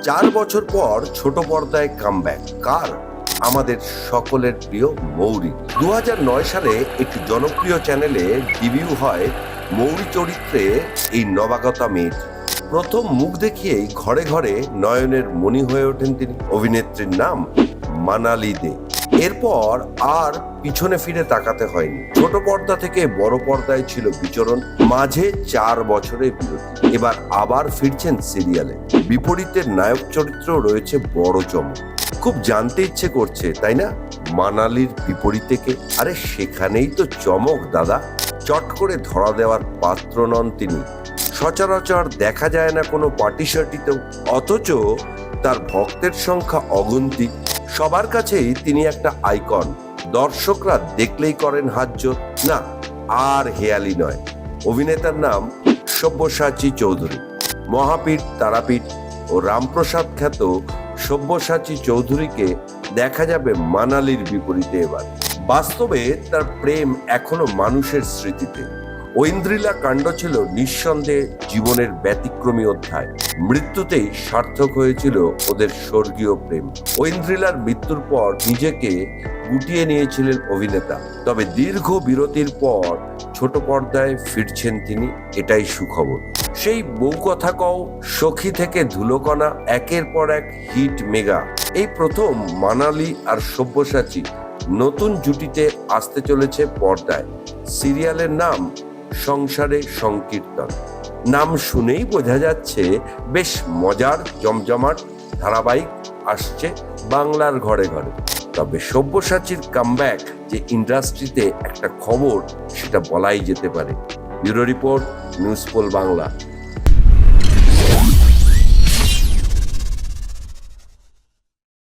4 বছর পর ছোট পর্দায় কামব্যাক কার? আমাদের সকলের প্রিয় মৌরি। 2009 সালে একটি জনপ্রিয় চ্যানেলে ডেবিউ হয় মৌরি চরিত্রে এই নবাগতা মেয়েটি। প্রথম মুখ দেখিয়েই ঘরে ঘরে নয়নের মণি হয়ে ওঠেন তিনি। অভিনেত্রীর নাম মানালি দে। এরপর আর পিছনে ফিরে তাকাতে হয়নি। ছোট পর্দা থেকে বড় পর্দায় ছিল বিচরণ, মাঝে 4 বছরের বিরতি। এবার আবার ফিরছেন সিরিয়ালে। বিপরীতের নায়ক চরিত্র রয়েছে বড় চমক। খুব জানতে ইচ্ছে করছে, তাই না? মানালির বিপরীতে কে? আরে সেখানেই তো চমক দাদা। চট করে ধরা দেওয়ার পাত্র নন তিনি। সচরাচর দেখা যায় না কোনো পার্টি শার্টিতেও, অথচ তার ভক্তের সংখ্যা অগুন্তি। সবার কাছেই তিনি একটা আইকন। দর্শকরা দেখলেই করেন হাত জোড়। না, আর হেয়ালি নয়। অভিনেতার নাম সব্যসাচী চৌধুরী। মহাপীঠ, তারাপীঠ ও রামপ্রসাদ খ্যাত সব্যসাচী চৌধুরীকে দেখা যাবে মানালির বিপরীতে এবার। বাস্তবে তার প্রেম এখনো মানুষের স্মৃতিতে। ঐন্দ্রিলা কাণ্ড ছিল নিঃসন্দেহে জীবনের ব্যতিক্রমী অধ্যায়। মৃত্যুতেই সার্থক হয়েছিল ওদের স্বর্গীয় প্রেম। ঐন্দ্রিলার মৃত্যুর পর নিজেকে গুটিয়ে নিয়েছিলেন অভিনেতা। তবে দীর্ঘ বিরতির পর ছোট পর্দায় ফিরছেন তিনি, এটাই সুখবর। সেই বউ কথা কও, সখী থেকে ধুলোকণা, একের পর এক হিট মেগা। এই প্রথম মানালি আর সব্যসাচী নতুন জুটিতে আসতে চলেছে পর্দায়। সিরিয়ালের নাম সংসারে সংকীর্তন। নাম শুনেই বোঝা যাচ্ছে বেশ মজার জমজমাট ধারাবাহিক আসছে বাংলার ঘরে ঘরে। তবে সব্যসাচীর কামব্যাক যে ইন্ডাস্ট্রিতে একটা খবর, সেটা বলাই যেতে পারে। Bureau report, news pole Bangla.